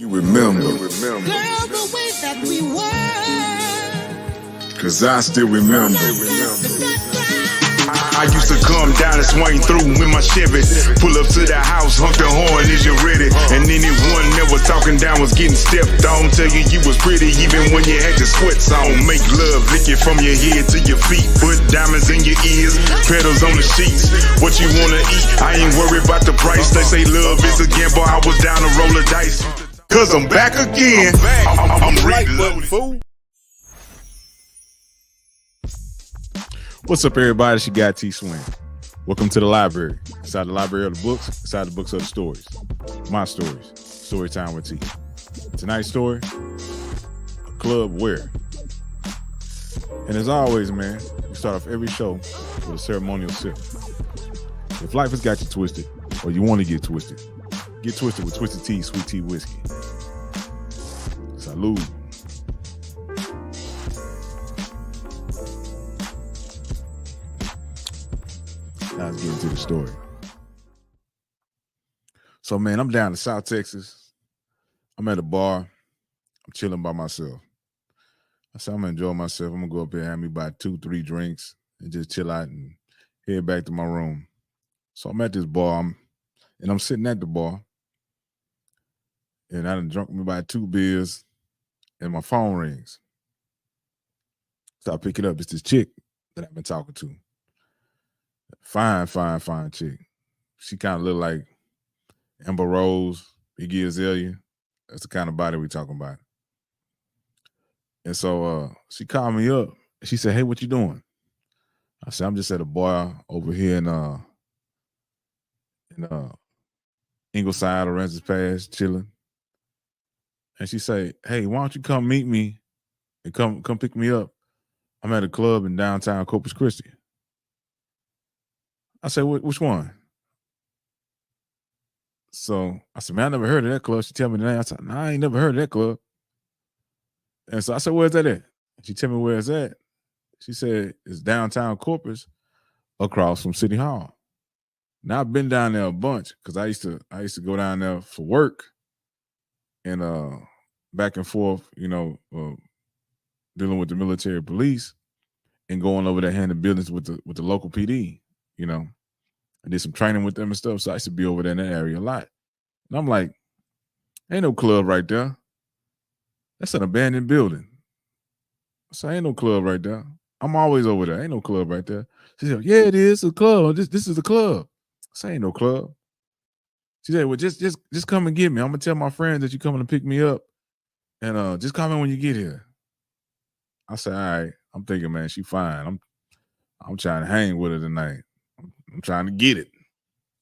You remember. Girl, the way that we were. Cause I still remember. I used to come down and swing through with my Chevy. Pull up to the house, honk the horn, is you ready? And anyone that was talking down was getting stepped on. Tell you was pretty even when you had your sweats on. Make love, lick it from your head to your feet. Put diamonds in your ears, petals on the sheets. What you wanna eat? I ain't worried about the price. They say love is a gamble, I was down to roll the dice. Cause I'm back again. I'm reloaded. Fool. What's up, everybody? It's your guy T Swin. Welcome to the library. Inside the library of the books, inside the books of the stories. My stories. Story time with T. Tonight's story, a club where. And as always, man, we start off every show with a ceremonial sip. If life has got you twisted, or you want to get twisted with Twisted Tea, Sweet Tea Whiskey. Salud. Now let's get into the story. So, man, I'm down in South Texas. I'm at a bar. I'm chilling by myself. I said, I'm going to enjoy myself. I'm going to go up there and have me about 2-3 drinks and just chill out and head back to my room. So I'm at this bar, and I'm sitting at the bar, and I done drunk me about 2 beers, and my phone rings. So I pick it up. It's this chick that I've been talking to. Fine chick. She kind of look like Amber Rose, Iggy Azalea. That's the kind of body we talking about. And so she called me up. She said, "Hey, what you doing?" I said, "I'm just at a bar over here in Ingleside or Rances Pass, chilling." And she said, "Hey, why don't you come meet me and come pick me up? I'm at a club in downtown Corpus Christi." I said, "Which one?" So I said, "Man, I never heard of that club." She tell me the name. I said, "Nah, I ain't never heard of that club." And so I said, "Where's that at?" She tell me where it's at. She said, "It's downtown Corpus, across from City Hall." Now I've been down there a bunch because I used to go down there for work and back and forth, dealing with the military police and going over there handling business with the local PD. I did some training with them and stuff, so I used to be over there in that area a lot. And I'm like, ain't no club right there. That's an abandoned building. So ain't no club right there. I'm always over there. Ain't no club right there. She said, "Yeah, it is a club. This is a club." I said, "Ain't no club." She said, "Well, just come and get me. I'm gonna tell my friends that you're coming to pick me up, and just come in when you get here." I said, "All right." I'm thinking, man, she fine. I'm trying to hang with her tonight. I'm trying to get it,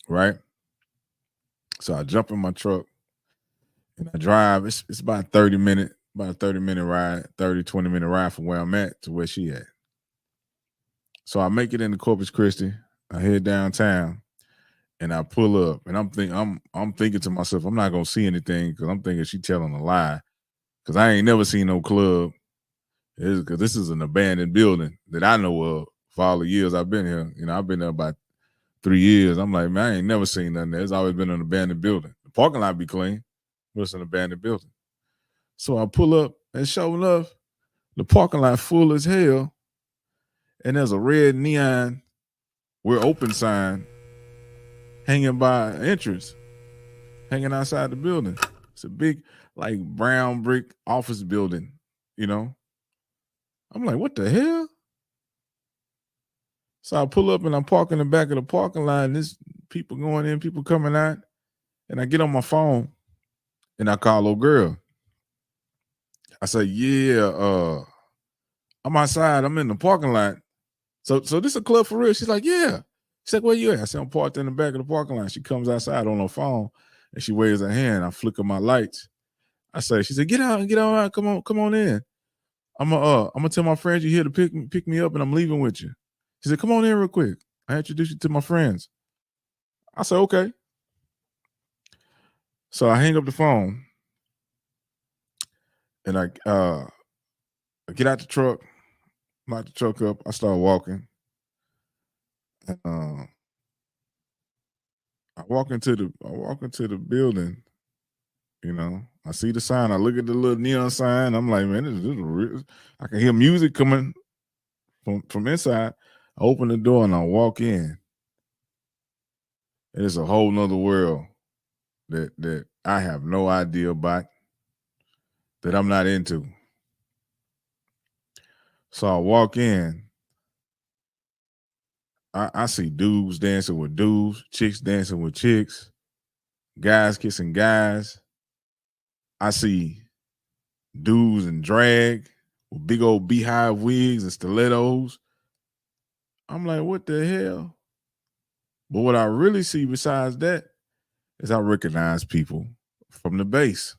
right? So I jump in my truck and I drive. It's about a 30-minute ride, 20-minute ride from where I'm at to where she at. So I make it into Corpus Christi. I head downtown and I pull up, and I'm thinking to myself, I'm not gonna see anything because I'm thinking she telling a lie because I ain't never seen no club. Because this is an abandoned building that I know of for all the years I've been here. I've been there about 3 years. I'm like, man, I ain't never seen nothing there. It's always been an abandoned building. The parking lot be clean, but it's an abandoned building. So I pull up, and sure enough, the parking lot full as hell, and there's a red neon "We're open" sign hanging by an entrance, hanging outside the building. It's a big, like, brown brick office building, I'm like, what the hell? So I pull up and I'm parking in the back of the parking lot, and there's people going in, people coming out, and I get on my phone and I call old girl. I say, "Yeah, I'm outside. I'm in the parking lot. So this a club for real?" She's like, "Yeah." She's like, "Where you at?" I said, "I'm parked in the back of the parking lot." She comes outside on her phone and she waves her hand. I flicker my lights. She said, "Get out, come on in. I'm gonna tell my friends you're here to pick me up, and I'm leaving with you." She said, "Come on in real quick. I introduce you to my friends." I said, "Okay." So I hang up the phone and I get out the truck, lock the truck up. I start walking. I walk into the building, You know, I see the sign. I look at the little neon sign. I'm like, man, this is real. I can hear music coming from inside. I open the door and I walk in. It's a whole nother world that I have no idea about, that I'm not into. So I walk in. I see dudes dancing with dudes, chicks dancing with chicks, guys kissing guys. I see dudes in drag with big old beehive wigs and stilettos. I'm like, what the hell? But what I really see besides that is I recognize people from the base.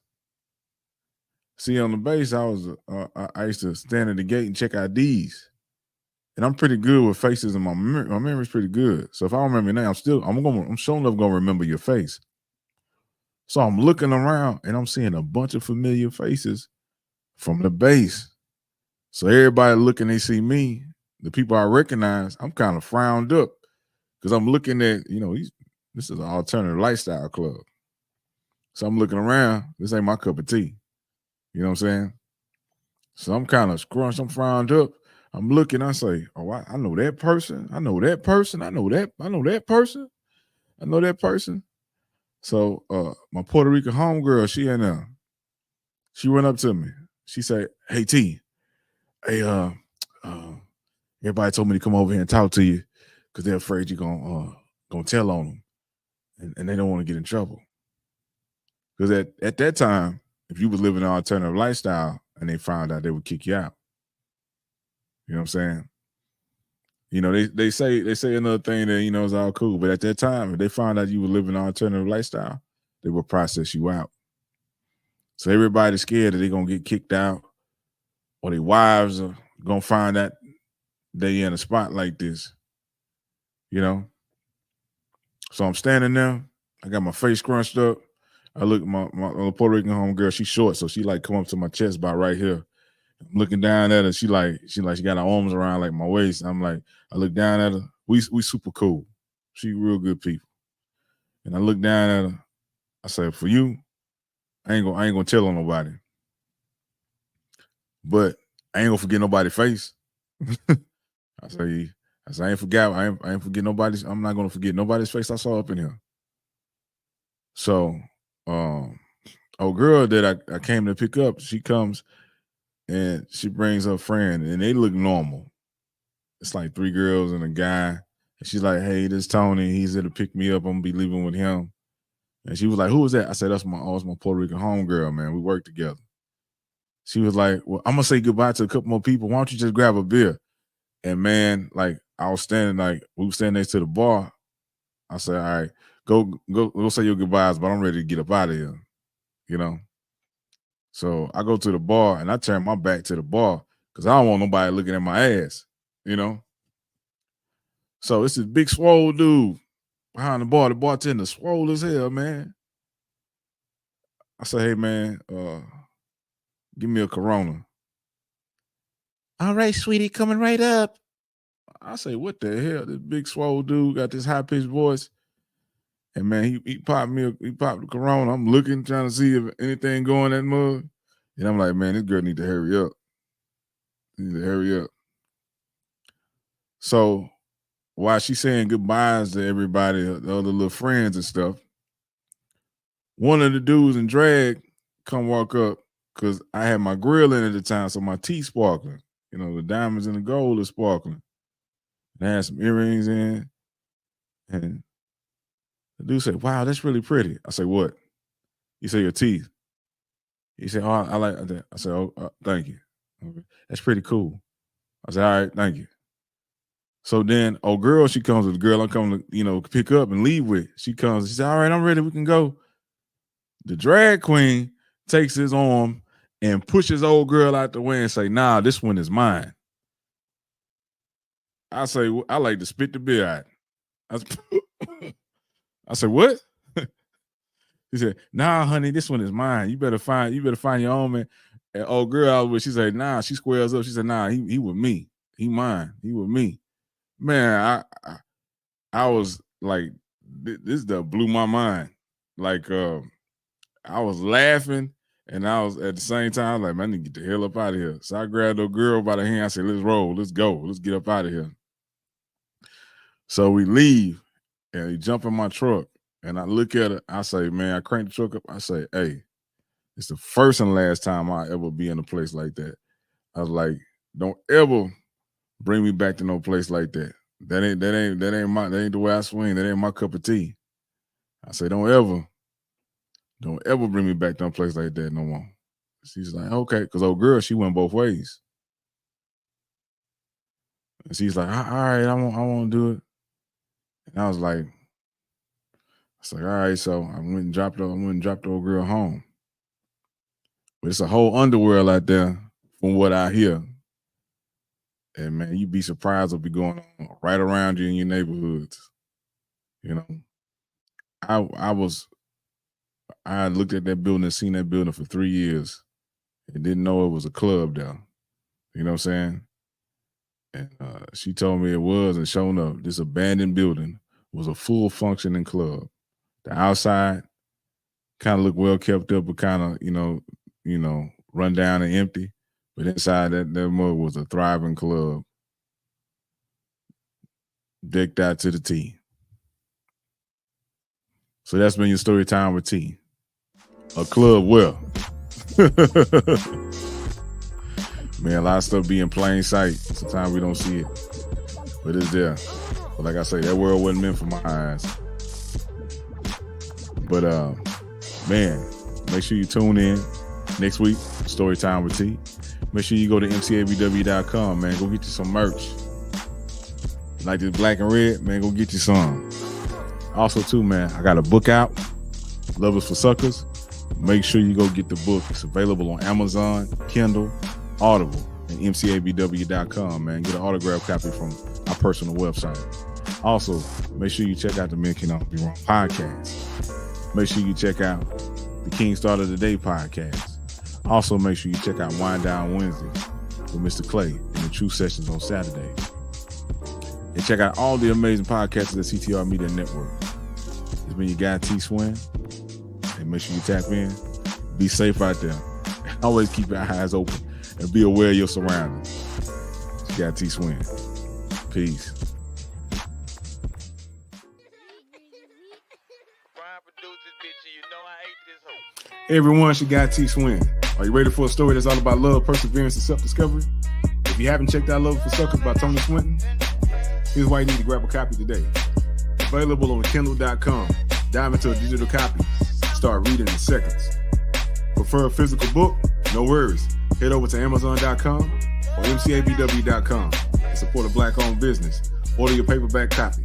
See, on the base, I used to stand at the gate and check IDs, and I'm pretty good with faces, and my memory's pretty good. So if I don't remember your name, I'm sure enough gonna remember your face. So I'm looking around and I'm seeing a bunch of familiar faces from the base. So everybody looking, they see me, the people I recognize, I'm kind of frowned up because I'm looking at, this is an alternative lifestyle club. So I'm looking around, this ain't my cup of tea. You know what I'm saying? So I'm kind of scrunched, I'm frowned up. I'm looking, I say, oh, I know that person. I know that person. I know that person. I know that person. So my Puerto Rican homegirl, she in there. She went up to me. She said, hey, T, hey, everybody told me to come over here and talk to you because they're afraid you're gonna tell on them, and they don't want to get in trouble. Because at that time, if you was living an alternative lifestyle and they found out, they would kick you out. You know what I'm saying? You know, they say another thing that, is all cool. But at that time, if they found out you were living an alternative lifestyle, they would process you out. So everybody's scared that they're going to get kicked out, or their wives are going to find out they in a spot like this, So I'm standing there. I got my face scrunched up. I look at my Puerto Rican homegirl. She's short, so she like come up to my chest about right here. I'm looking down at her. She got her arms around like my waist. I'm like, I look down at her. We super cool. She real good people. And I look down at her. I say, for you, I ain't gonna tell on nobody. But I ain't gonna forget nobody's face. I say I ain't forget. I ain't forget nobody's. I'm not gonna forget nobody's face I saw up in here. So, girl that I came to pick up, she comes and she brings her friend, and they look normal. It's like 3 girls and a guy. And she's like, hey, this is Tony. He's here to pick me up. I'm gonna be leaving with him. And she was like, who is that? I said, that's my Puerto Rican homegirl, man. We work together. She was like, well, I'm gonna say goodbye to a couple more people. Why don't you just grab a beer? And man, like I was standing, like we were standing next to the bar. I said, all right, go say your goodbyes, but I'm ready to get up out of here, So I go to the bar and I turn my back to the bar because I don't want nobody looking at my ass, So it's this big swole dude behind the bar. The bartender swole as hell, man. I say, hey man, give me a Corona. All right, sweetie, coming right up. I say, what the hell? This big swole dude got this high pitched voice, and man, he popped the Corona. I'm looking, trying to see if anything going in that mug, and I'm like, man, this girl need to hurry up. So while she's saying goodbyes to everybody, the other little friends and stuff, one of the dudes in drag come walk up because I had my grill in at the time, so my teeth sparkling. The diamonds and the gold is sparkling. And I had some earrings in, and the dude said, wow, that's really pretty. I said, what? He said, your teeth. He said, oh, I like that. I said, oh, thank you. Okay. That's pretty cool. I said, all right, thank you. So then, girl, she comes with the girl I'm coming to, pick up and leave with. She comes, she said, all right, I'm ready, we can go. The drag queen takes his arm and pushes old girl out the way and say, nah, this one is mine. I say, I like to spit the beer out. I said, what? He said, nah, honey, this one is mine. You better find your own, man. And old girl I was with, she said, nah, she squares up. She said, nah, he with me. He mine. He with me. Man, I was like, this blew my mind. Like, I was laughing, and I was at the same time, I was like, man, I need to get the hell up out of here. So I grabbed the girl by the hand. I said, let's roll. Let's go. Let's get up out of here. So we leave, and we jump in my truck, and I look at it. I say, man, I crank the truck up. I say, hey, it's the first and last time I ever be in a place like that. I was like, don't ever bring me back to no place like that. That ain't the way I swing. That ain't my cup of tea. I say, don't ever bring me back to a place like that no more. She's like, okay, because old girl, she went both ways. And she's like, all right, I won't do it. And I was like, all right, so I went and dropped the old girl home. But it's a whole underworld out there from what I hear. And man, you'd be surprised what'll be going on right around you in your neighborhoods. You know, I looked at that building and seen that building for 3 years and didn't know it was a club there. You know what I'm saying? And she told me it was, and sure enough, this abandoned building was a full functioning club. The outside kind of looked well kept up, but kind of, you know, run down and empty. But inside that mug was a thriving club, decked out to the T. So that's been your story time with T. A club well. Man, a lot of stuff be in plain sight. Sometimes we don't see it, but it's there. But like I say, that world wasn't meant for my eyes. But man, make sure you tune in next week, Story Time with T. Make sure you go to mcabw.com, man. Go get you some merch. Like this black and red, man, go get you some. Also, too, man, I got a book out, Love is for Suckers. Make sure you go get the book. It's available on Amazon, Kindle, Audible, and mcabw.com, man. Get an autographed copy from our personal website. Also, make sure you check out the Men Cannot Be Wrong podcast. Make sure you check out the King Start of the Day podcast. Also, make sure you check out Wind Down Wednesdays with Mr. Clay and the True Sessions on Saturday. And check out all the amazing podcasts at CTR Media Network. It's been your guy, T Swin. And make sure you tap in. Be safe out there. Always keep your eyes open and be aware of your surroundings. It's your guy, T Swin. Peace. Hey everyone, it's your guy, T Swin. Are you ready for a story that's all about love, perseverance, and self-discovery? If you haven't checked out Love for Suckers by Tony Swinton, here's why you need to grab a copy today. Available on Kindle.com. Dive into a digital copy. Start reading in seconds. Prefer a physical book? No worries. Head over to Amazon.com or mcabw.com and support a Black-owned business. Order your paperback copy.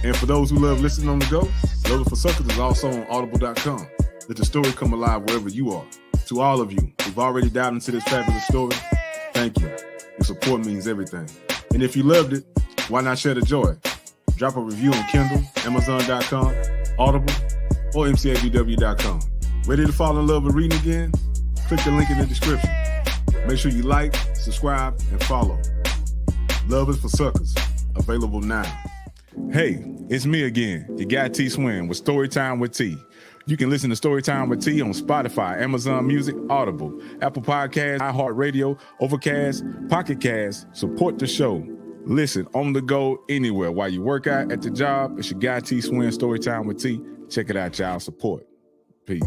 And for those who love listening on the go, Love for Suckers is also on Audible.com. Let the story come alive wherever you are. To all of you who've already dived into this fabulous story, thank you. Your support means everything. And if you loved it, why not share the joy? Drop a review on Kindle, Amazon.com, Audible, or mcabw.com. Ready to fall in love with reading again? Click the link in the description. Make sure you like, subscribe, and follow. Love is for Suckers. Available now. Hey, it's me again, your guy T Swin with Storytime with T. You can listen to Storytime with T on Spotify, Amazon Music, Audible, Apple Podcasts, iHeartRadio, Overcast, Pocket Cast. Support the show. Listen on the go anywhere. While you work out at the job, it's your guy T Swin, Storytime with T. Check it out, y'all. Support. Peace.